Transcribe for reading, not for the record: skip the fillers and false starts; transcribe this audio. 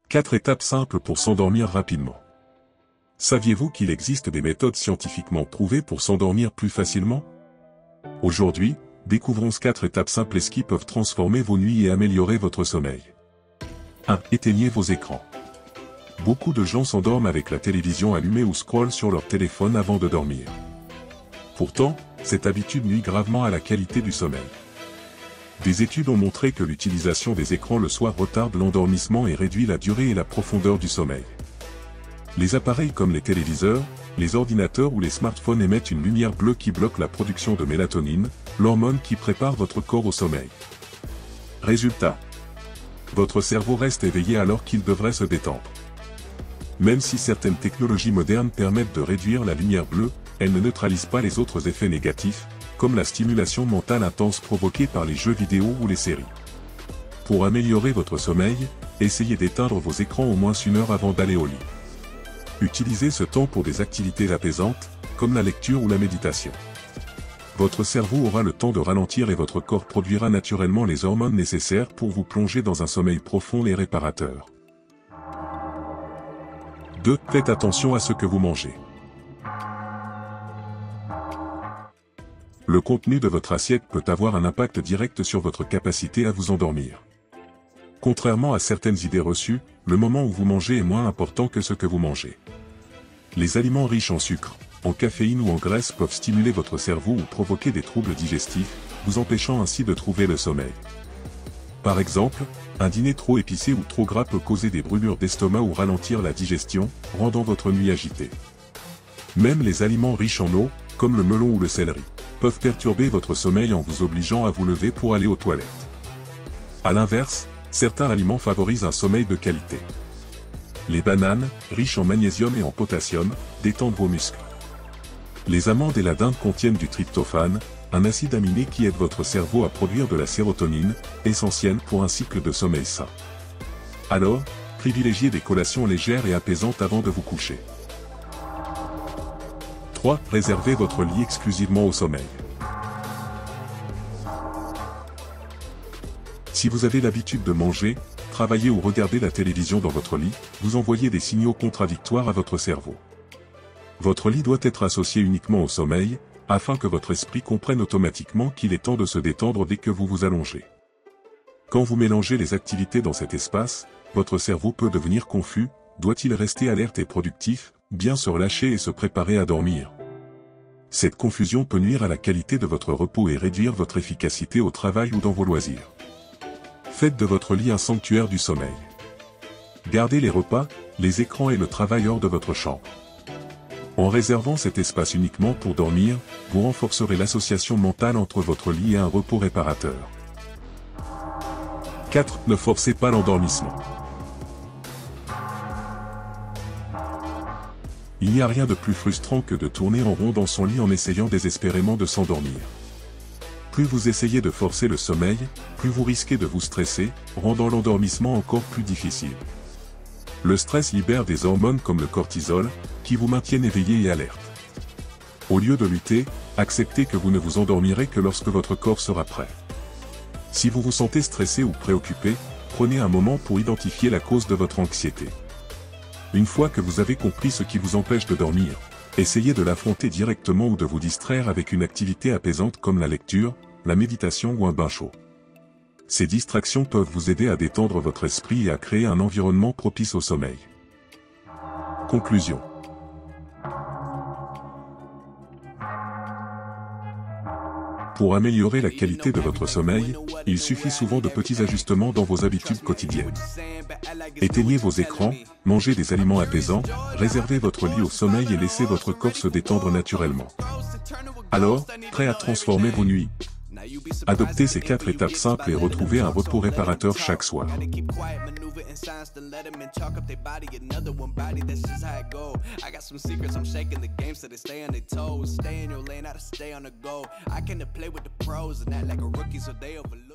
4 étapes simples pour s'endormir rapidement. Saviez-vous qu'il existe des méthodes scientifiquement prouvées pour s'endormir plus facilement? Aujourd'hui, découvrons 4 étapes simples qui peuvent transformer vos nuits et améliorer votre sommeil. 1. Éteignez vos écrans. Beaucoup de gens s'endorment avec la télévision allumée ou scrollent sur leur téléphone avant de dormir. Pourtant, cette habitude nuit gravement à la qualité du sommeil. Des études ont montré que l'utilisation des écrans le soir retarde l'endormissement et réduit la durée et la profondeur du sommeil. Les appareils comme les téléviseurs, les ordinateurs ou les smartphones émettent une lumière bleue qui bloque la production de mélatonine, l'hormone qui prépare votre corps au sommeil. Résultat. Votre cerveau reste éveillé alors qu'il devrait se détendre. Même si certaines technologies modernes permettent de réduire la lumière bleue, elles ne neutralisent pas les autres effets négatifs, comme la stimulation mentale intense provoquée par les jeux vidéo ou les séries. Pour améliorer votre sommeil, essayez d'éteindre vos écrans au moins 1 heure avant d'aller au lit. Utilisez ce temps pour des activités apaisantes, comme la lecture ou la méditation. Votre cerveau aura le temps de ralentir et votre corps produira naturellement les hormones nécessaires pour vous plonger dans un sommeil profond et réparateur. 2. Faites attention à ce que vous mangez. Le contenu de votre assiette peut avoir un impact direct sur votre capacité à vous endormir. Contrairement à certaines idées reçues, le moment où vous mangez est moins important que ce que vous mangez. Les aliments riches en sucre, en caféine ou en graisse peuvent stimuler votre cerveau ou provoquer des troubles digestifs, vous empêchant ainsi de trouver le sommeil. Par exemple, un dîner trop épicé ou trop gras peut causer des brûlures d'estomac ou ralentir la digestion, rendant votre nuit agitée. Même les aliments riches en eau, comme le melon ou le céleri, peuvent perturber votre sommeil en vous obligeant à vous lever pour aller aux toilettes. A l'inverse, certains aliments favorisent un sommeil de qualité. Les bananes, riches en magnésium et en potassium, détendent vos muscles. Les amandes et la dinde contiennent du tryptophane, un acide aminé qui aide votre cerveau à produire de la sérotonine, essentielle pour un cycle de sommeil sain. Alors, privilégiez des collations légères et apaisantes avant de vous coucher. 3. Réservez votre lit exclusivement au sommeil. Si vous avez l'habitude de manger, travailler ou regarder la télévision dans votre lit, vous envoyez des signaux contradictoires à votre cerveau. Votre lit doit être associé uniquement au sommeil, afin que votre esprit comprenne automatiquement qu'il est temps de se détendre dès que vous vous allongez. Quand vous mélangez les activités dans cet espace, votre cerveau peut devenir confus, doit-il rester alerte et productif, bien se relâcher et se préparer à dormir? Cette confusion peut nuire à la qualité de votre repos et réduire votre efficacité au travail ou dans vos loisirs. Faites de votre lit un sanctuaire du sommeil. Gardez les repas, les écrans et le travail hors de votre chambre. En réservant cet espace uniquement pour dormir, vous renforcerez l'association mentale entre votre lit et un repos réparateur. 4. Ne forcez pas l'endormissement. Il n'y a rien de plus frustrant que de tourner en rond dans son lit en essayant désespérément de s'endormir. Plus vous essayez de forcer le sommeil, plus vous risquez de vous stresser, rendant l'endormissement encore plus difficile. Le stress libère des hormones comme le cortisol, qui vous maintiennent éveillé et alerte. Au lieu de lutter, acceptez que vous ne vous endormirez que lorsque votre corps sera prêt. Si vous vous sentez stressé ou préoccupé, prenez un moment pour identifier la cause de votre anxiété. Une fois que vous avez compris ce qui vous empêche de dormir, essayez de l'affronter directement ou de vous distraire avec une activité apaisante comme la lecture, la méditation ou un bain chaud. Ces distractions peuvent vous aider à détendre votre esprit et à créer un environnement propice au sommeil. Conclusion. Pour améliorer la qualité de votre sommeil, il suffit souvent de petits ajustements dans vos habitudes quotidiennes. Éteignez vos écrans, mangez des aliments apaisants, réservez votre lit au sommeil et laissez votre corps se détendre naturellement. Alors, prêt à transformer vos nuits? Adoptez ces 4 étapes simples et retrouvez un repos réparateur chaque soir. Signs to let them in, chalk up their body, another one body, that's just how it go. I got some secrets, I'm shaking the game so they stay on their toes. Stay in your lane, how to stay on the go. I came to play with the pros and act like a rookie so they overlook.